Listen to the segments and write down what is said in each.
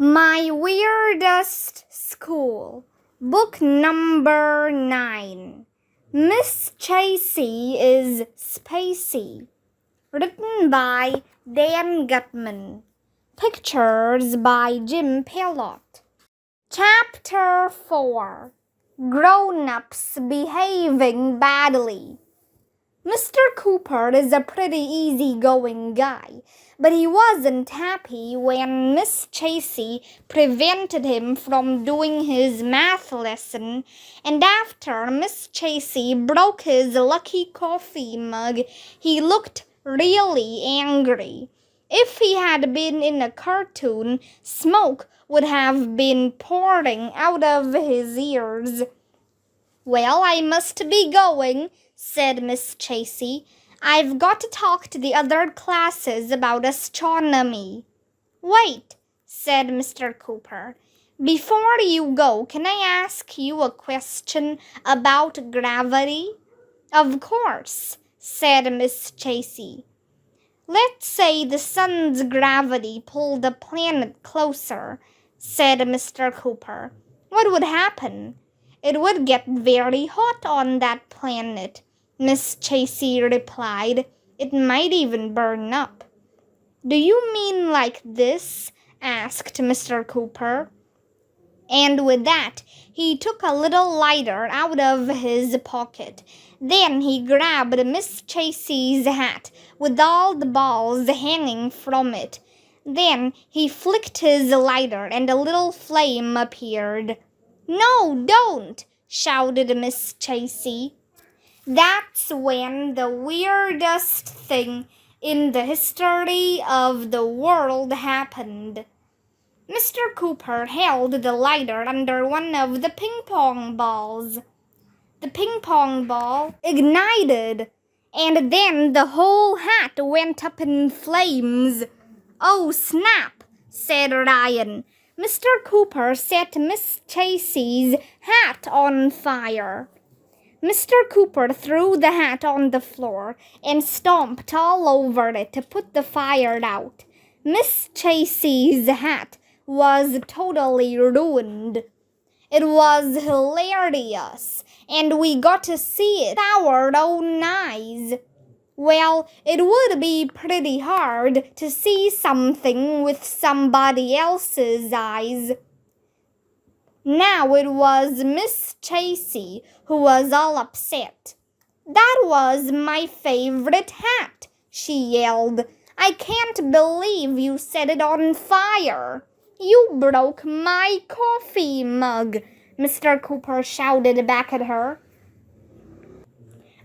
My Weirdest School, Book number 9. Miss Tracy is Spacey. Written by Dan Gutman. Pictures by Jim Pelot. Chapter 4. Grownups Behaving Badly. Mr. Cooper is a pretty easygoing guy, but he wasn't happy when Miss Tracy prevented him from doing his math lesson, and after Miss Tracy broke his lucky coffee mug, he looked really angry. If he had been in a cartoon, smoke would have been pouring out of his ears. "Well, I must be going," said Miss Tracy. "I've got to talk to the other classes about astronomy." "Wait," said Mr. Cooper. "Before you go, can I ask you a question about gravity?" "Of course," said Miss Tracy. "Let's say the sun's gravity pulled a planet closer," said Mr. Cooper. "What would happen?" "It would get very hot on that planet," Miss Tracy replied. "It might even burn up." "Do you mean like this?" asked Mr. Cooper. And with that, he took a little lighter out of his pocket. Then he grabbed Miss Tracy's hat with all the balls hanging from it. Then he flicked his lighter and a little flame appeared. "No, don't!" shouted Miss Tracy. That's when the weirdest thing in the history of the world happened. Mr. Cooper held the lighter under one of the ping-pong balls. The ping-pong ball ignited, and then the whole hat went up in flames. "Oh, snap!" said Ryan. Mr. Cooper set Miss Tracy's hat on fire. Mr. Cooper threw the hat on the floor and stomped all over it to put the fire out. Miss Tracy's hat was totally ruined. It was hilarious, and we got to see it with our own eyes. Well, it would be pretty hard to see something with somebody else's eyes. Now it was Miss Tracy who was all upset. "That was my favorite hat," she yelled. "I can't believe you set it on fire." "You broke my coffee mug," Mr. Cooper shouted back at her.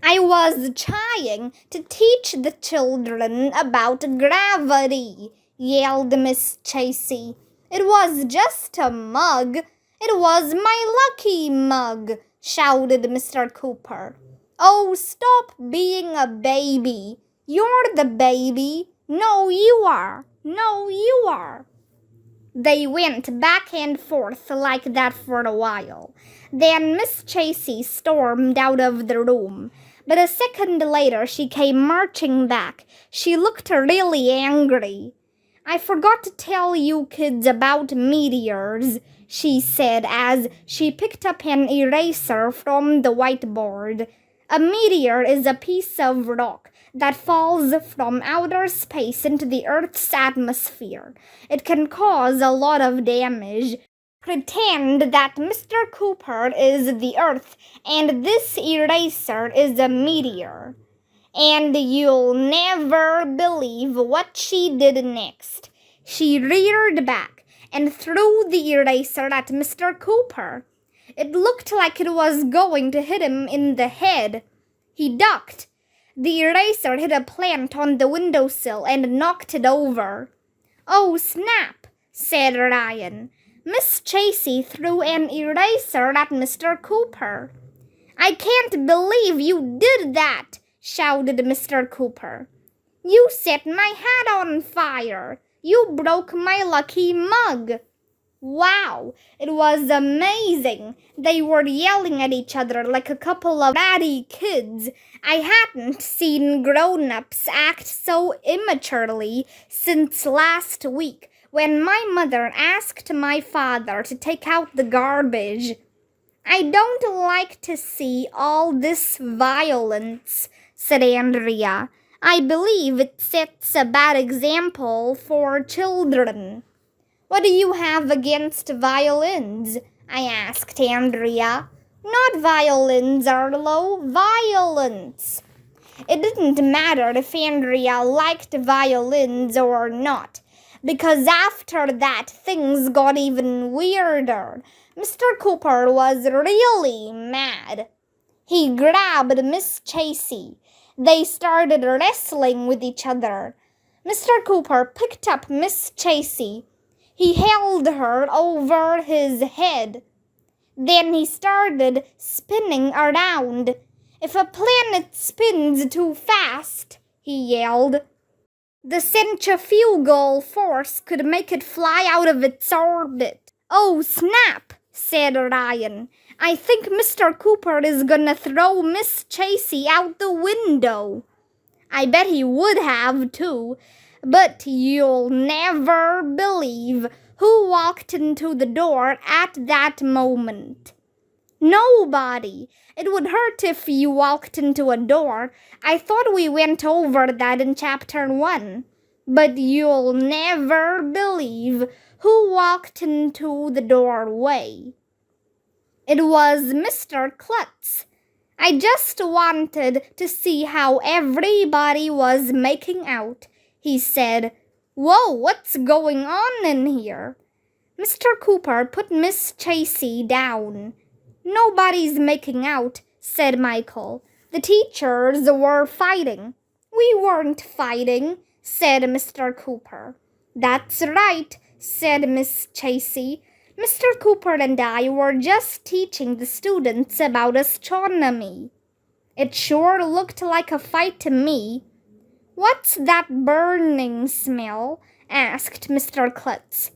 "I was trying to teach the children about gravity," yelled Miss Tracy. "It was just a mug." "It was my lucky mug," shouted Mr. Cooper. "Oh, stop being a baby. You're the baby. No, you are. No, you are." They went back and forth like that for a while. Then Miss Tracy stormed out of the room. But a second later she came marching back. She looked really angry. "I forgot to tell you kids about meteors," she said as she picked up an eraser from the whiteboard. "A meteor is a piece of rock that falls from outer space into the Earth's atmosphere. It can cause a lot of damage. Pretend that Mr. Cooper is the Earth and this eraser is a meteor. And you'll never believe what she did next. She reared back and threw the eraser at Mr. Cooper. It looked like it was going to hit him in the head. He ducked. The eraser hit a plant on the windowsill and knocked it over. "Oh, snap," said Ryan. Miss Tracy threw an eraser at Mr. Cooper. "I can't believe you did that," shouted Mr. Cooper. "You set my hat on fire. You broke my lucky mug." Wow, it was amazing. They were yelling at each other like a couple of bratty kids. I hadn't seen grown-ups act so immaturely since last week when my mother asked my father to take out the garbage. I don't like to see all this violence, said Andrea. I believe it sets a bad example for children. What do you have against violins? I asked Andrea. Not violins, Arlo, violence. It didn't matter if Andrea liked violins or not, because after that things got even weirder. Mr. Cooper was really mad. He grabbed Miss Tracy. They started wrestling with each other. Mr. Cooper picked up Miss Tracy. He held her over his head. Then he started spinning around. If a planet spins too fast, he yelled, the centrifugal force could make it fly out of its orbit. Oh, snap, said Ryan. I think Mr. Cooper is gonna throw Miss Tracy out the window. I bet he would have, too. But you'll never believe who walked into the door at that moment. Nobody. It would hurt if you walked into a door. I thought we went over that in Chapter 1. But you'll never believe who walked into the doorway. It was Mr. Klutz. I just wanted to see how everybody was making out. He said, Whoa, what's going on in here? Mr. Cooper put Miss Tracy down. Nobody's making out, said Michael. The teachers were fighting. We weren't fighting, said Mr. Cooper. That's right, said Miss Tracy. Mr. Cooper and I were just teaching the students about astronomy. It sure looked like a fight to me. What's that burning smell? Asked Mr. Klutz.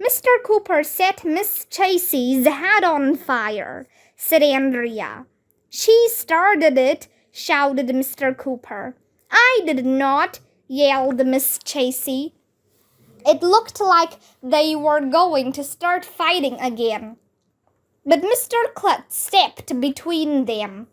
Mr. Cooper set Miss Tracy's hat on fire, said Andrea. She started it, shouted Mr. Cooper. I did not, yelled Miss Tracy. It looked like they were going to start fighting again. But Mr. Klutz stepped between them.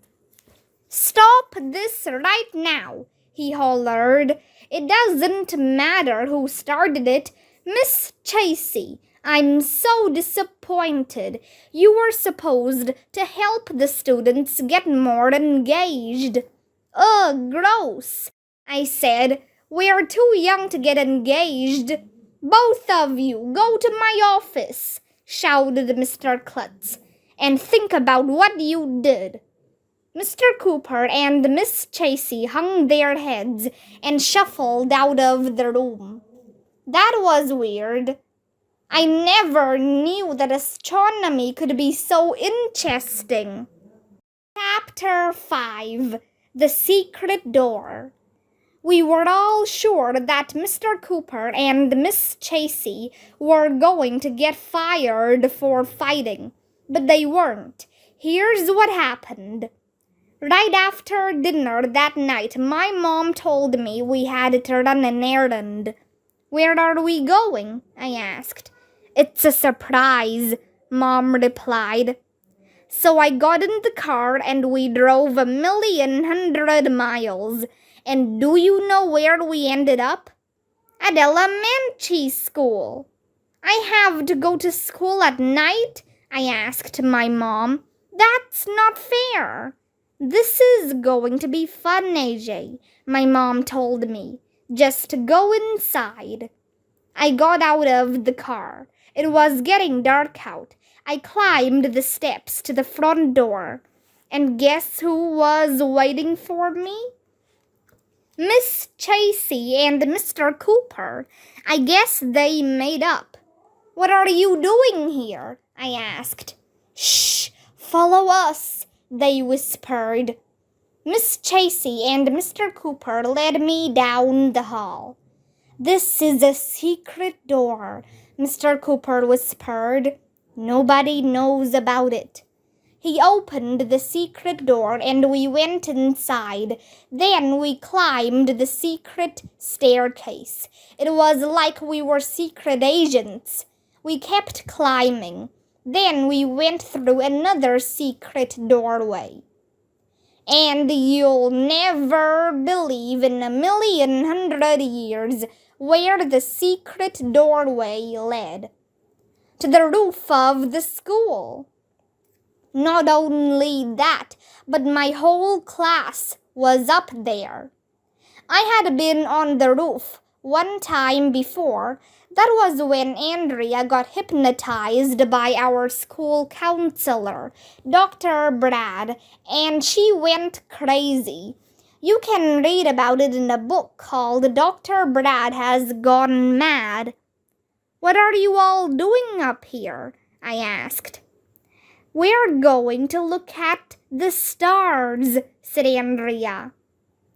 Stop this right now, he hollered. It doesn't matter who started it. Miss Tracy, I'm so disappointed. You were supposed to help the students get more engaged. Ugh, gross, I said. We're too young to get engaged. Both of you, go to my office, shouted Mr. Klutz, and think about what you did. Mr. Cooper and Miss Tracy hung their heads and shuffled out of the room. That was weird. I never knew that astronomy could be so interesting. Chapter 5. The Secret Door. We were all sure that Mr. Cooper and Miss Tracy were going to get fired for fighting, but they weren't. Here's what happened. Right after dinner that night, my mom told me we had to run an errand. Where are we going? I asked. It's a surprise, Mom replied. So I got in the car and we drove 1,100,000 miles. And do you know where we ended up? At elementary school. I have to go to school at night? I asked my mom. That's not fair. This is going to be fun, AJ, my mom told me. Just go inside. I got out of the car. It was getting dark out. I climbed the steps to the front door. And guess who was waiting for me? Miss Tracy and Mr. Cooper. I guess they made up. What are you doing here? I asked. Shh, follow us, they whispered. Miss Tracy and Mr. Cooper led me down the hall. This is a secret door, Mr. Cooper whispered. Nobody knows about it. He opened the secret door and we went inside. Then we climbed the secret staircase. It was like we were secret agents. We kept climbing. Then we went through another secret doorway. And you'll never believe in 1,100 years where the secret doorway led. To the roof of the school. Not only that, but my whole class was up there. I had been on the roof one time before. That was when Andrea got hypnotized by our school counselor, Dr. Brad, and she went crazy. You can read about it in a book called Dr. Brad Has Gone Mad. What are you all doing up here? I asked. We're going to look at the stars, said Andrea.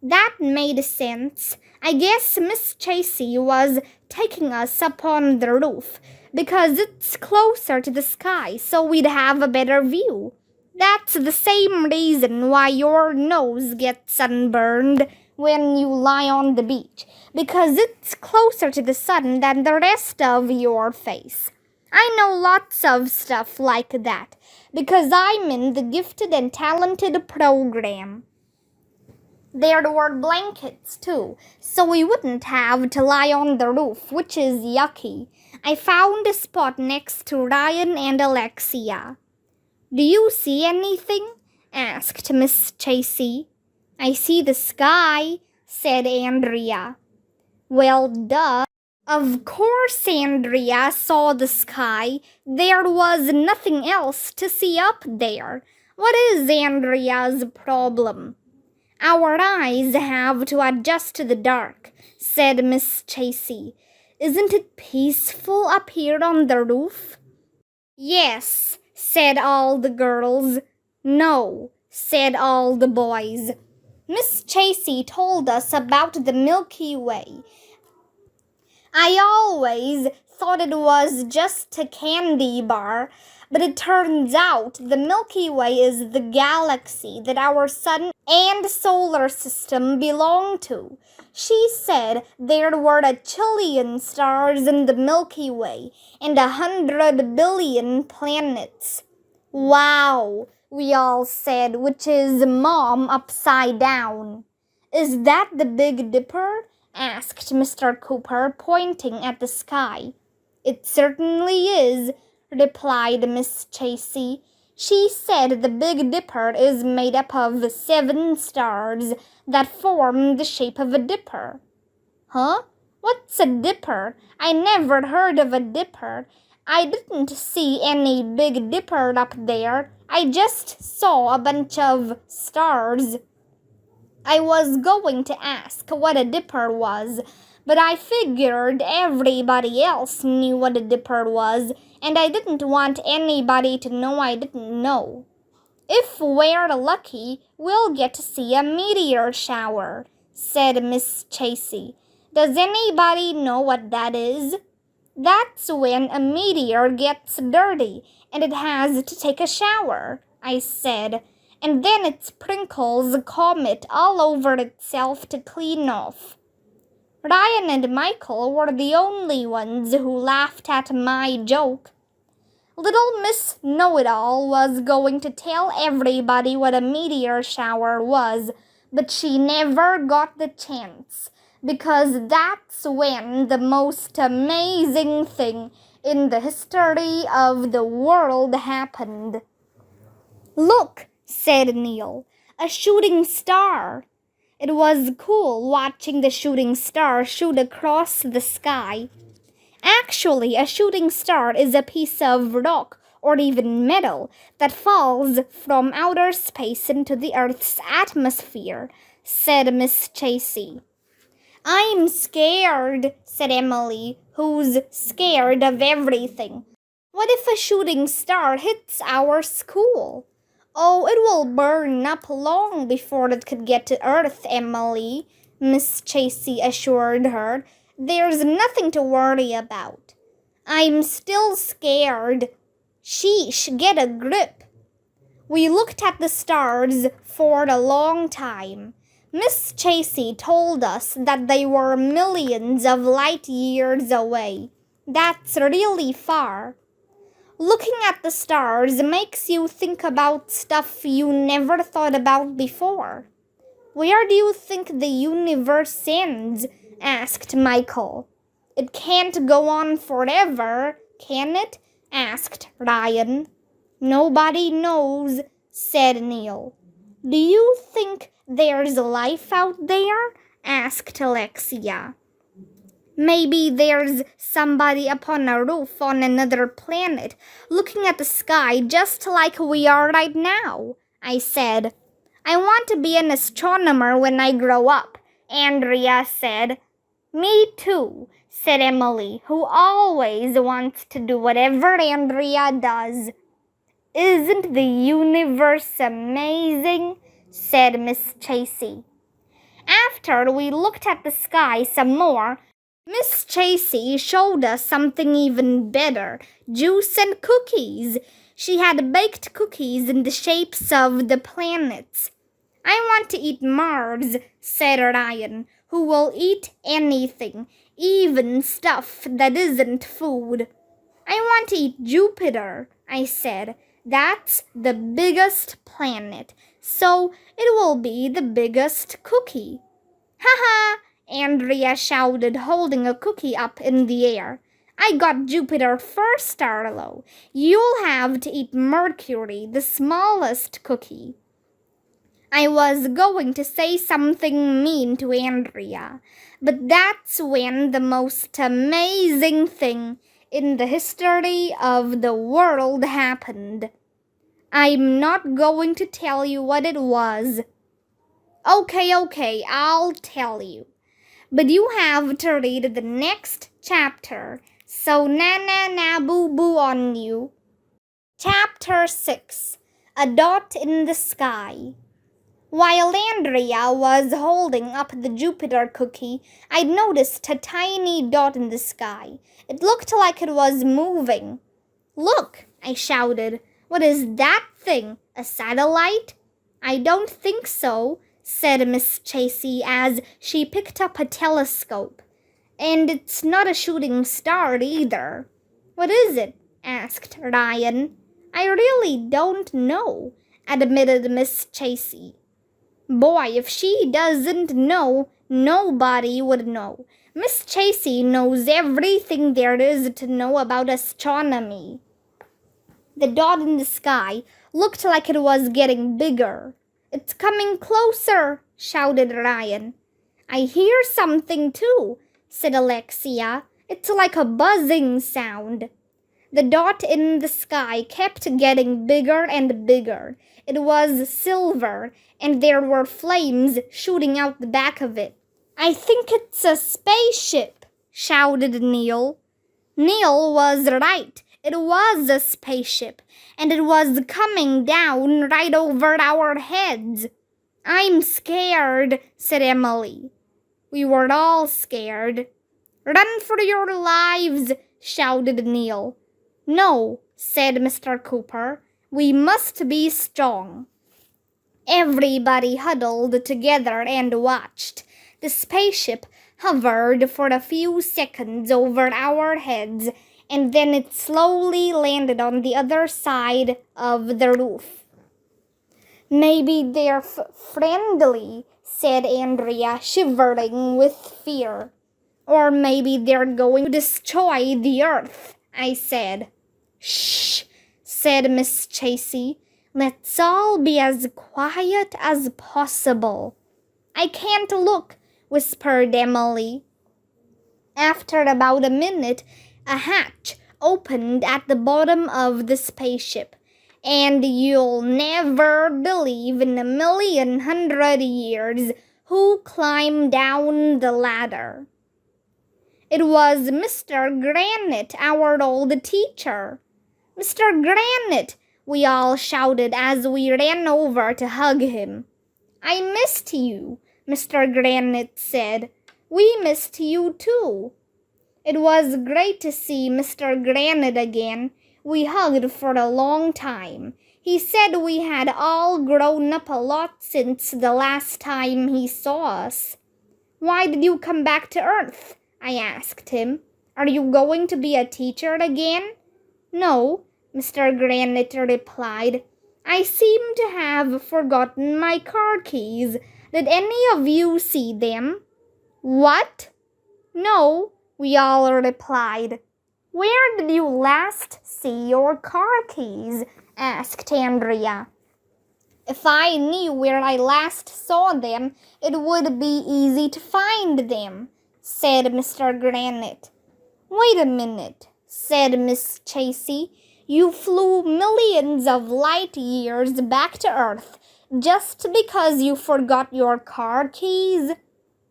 That made sense. I guess Miss Tracy was taking us up on the roof because it's closer to the sky, so we'd have a better view. That's the same reason why your nose gets sunburned when you lie on the beach, because it's closer to the sun than the rest of your face. I know lots of stuff like that, because I'm in the gifted and talented program. There were blankets, too, so we wouldn't have to lie on the roof, which is yucky. I found a spot next to Ryan and Alexia. Do you see anything? Asked Miss Tracy. I see the sky, said Andrea. Well, duh. Of course Andrea saw the sky. There was nothing else to see up there. What is Andrea's problem? Our eyes have to adjust to the dark, said Miss Tracy. Isn't it peaceful up here on the roof? Yes, said all the girls. No, said all the boys. Miss Tracy told us about the Milky Way. I always thought it was just a candy bar, but it turns out the Milky Way is the galaxy that our sun and solar system belong to. She said there were a trillion stars in the Milky Way and 100 billion planets. Wow, we all said, which is Mom upside down. Is that the Big Dipper? Asked Mr. Cooper, pointing at the sky. It certainly is, replied Miss Tracy. She said the Big Dipper is made up of 7 stars that form the shape of a dipper. Huh? What's a dipper? I never heard of a dipper. I didn't see any Big Dipper up there. I just saw a bunch of stars. I was going to ask what a dipper was, but I figured everybody else knew what a dipper was, and I didn't want anybody to know I didn't know. If we're lucky, we'll get to see a meteor shower, said Miss Tracy. Does anybody know what that is? That's when a meteor gets dirty and it has to take a shower, I said. And then it sprinkles a comet all over itself to clean off. Ryan and Michael were the only ones who laughed at my joke. Little Miss Know-It-All was going to tell everybody what a meteor shower was, but she never got the chance, because that's when the most amazing thing in the history of the world happened. Look, said Neil, a shooting star. It was cool watching the shooting star shoot across the sky. Actually, a shooting star is a piece of rock or even metal that falls from outer space into the Earth's atmosphere, said Miss Tracy. I'm scared, said Emily, who's scared of everything. What if a shooting star hits our school? Oh, it will burn up long before it could get to Earth, Emily, Miss Tracy assured her. There's nothing to worry about. I'm still scared. Sheesh, get a grip. We looked at the stars for a long time. Miss Tracy told us that they were millions of light years away. That's really far. Looking at the stars makes you think about stuff you never thought about before. Where do you think the universe ends? Asked Michael. It can't go on forever, can it? Asked Ryan. Nobody knows, said Neil. Do you think there's life out there? Asked Alexia. Maybe there's somebody up on a roof on another planet looking at the sky just like we are right now, I said. I want to be an astronomer when I grow up, Andrea said. Me too, said Emily, who always wants to do whatever Andrea does. Isn't the universe amazing? Said Miss Tracy. After we looked at the sky some more, Miss Tracy showed us something even better, juice and cookies. She had baked cookies in the shapes of the planets. I want to eat Mars, said Ryan, who will eat anything, even stuff that isn't food. I want to eat Jupiter, I said. That's the biggest planet, so it will be the biggest cookie. Ha ha! Andrea shouted, holding a cookie up in the air. I got Jupiter first, Arlo. You'll have to eat Mercury, the smallest cookie. I was going to say something mean to Andrea, but that's when the most amazing thing in the history of the world happened. I'm not going to tell you what it was. Okay, I'll tell you. But you have to read the next chapter, so na boo boo on you. Chapter 6, A Dot in the Sky. While Andrea was holding up the Jupiter cookie, I'd noticed a tiny dot in the sky. It looked like it was moving. Look, I shouted. What is that thing? A satellite? I don't think so, said Miss Tracy as she picked up a telescope. And it's not a shooting star either. What is it? Asked Ryan. I really don't know, admitted Miss Tracy. Boy, if she doesn't know, nobody would know. Miss Tracy knows everything there is to know about astronomy. The dot in the sky looked like it was getting bigger. It's coming closer, shouted Ryan. I hear something too, said Alexia. It's like a buzzing sound. The dot in the sky kept getting bigger and bigger. It was silver, and there were flames shooting out the back of it. I think it's a spaceship, shouted Neil. Neil was right. It was a spaceship, and it was coming down right over our heads. I'm scared, said Emily. We were all scared. Run for your lives, shouted Neil. No, said Mr. Cooper. We must be strong. Everybody huddled together and watched. The spaceship hovered for a few seconds over our heads, and then it slowly landed on the other side of the roof. Maybe they're friendly, said Andrea, shivering with fear. Or maybe they're going to destroy the earth, I said. Shh, said Miss Tracy. Let's all be as quiet as possible. I can't look, whispered Emily. After about a minute, a hatch opened at the bottom of the spaceship, and you'll never believe in 1,100 years who climbed down the ladder. It was Mr. Granite, our old teacher. Mr. Granite, we all shouted as we ran over to hug him. I missed you, Mr. Granite said. We missed you too. It was great to see Mr. Granite again. We hugged for a long time. He said we had all grown up a lot since the last time he saw us. Why did you come back to Earth? I asked him. Are you going to be a teacher again? No, Mr. Granite replied. I seem to have forgotten my car keys. Did any of you see them? What? No, we all replied. Where did you last see your car keys? Asked Andrea. If I knew where I last saw them, it would be easy to find them, said Mr. Granite. Wait a minute, said Miss Tracy. You flew millions of light years back to Earth just because you forgot your car keys?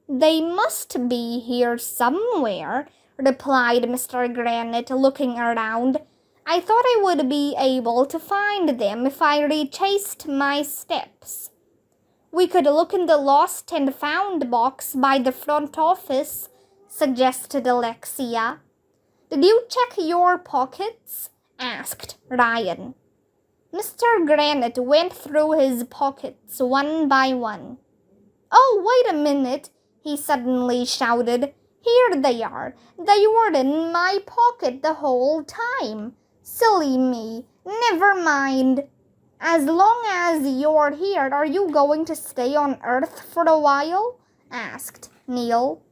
They must be here somewhere, replied Mr. Granite, looking around. I thought I would be able to find them if I retraced my steps. We could look in the lost and found box by the front office, suggested Alexia. Did you check your pockets? Asked Ryan. Mr. Granite went through his pockets one by one. Oh, wait a minute, he suddenly shouted. Here they are. They were in my pocket the whole time. Silly me. Never mind. As long as you're here, are you going to stay on Earth for a while? Asked Neil.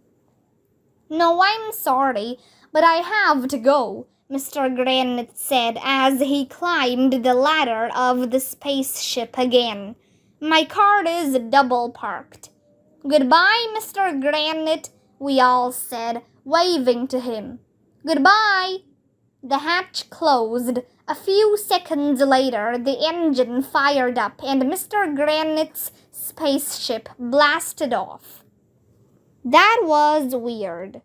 No, I'm sorry, but I have to go, Mr. Granite said as he climbed the ladder of the spaceship again. My car is double parked. Goodbye, Mr. Granite, we all said, waving to him. Goodbye. The hatch closed. A few seconds later, the engine fired up and Mr. Granite's spaceship blasted off. That was weird.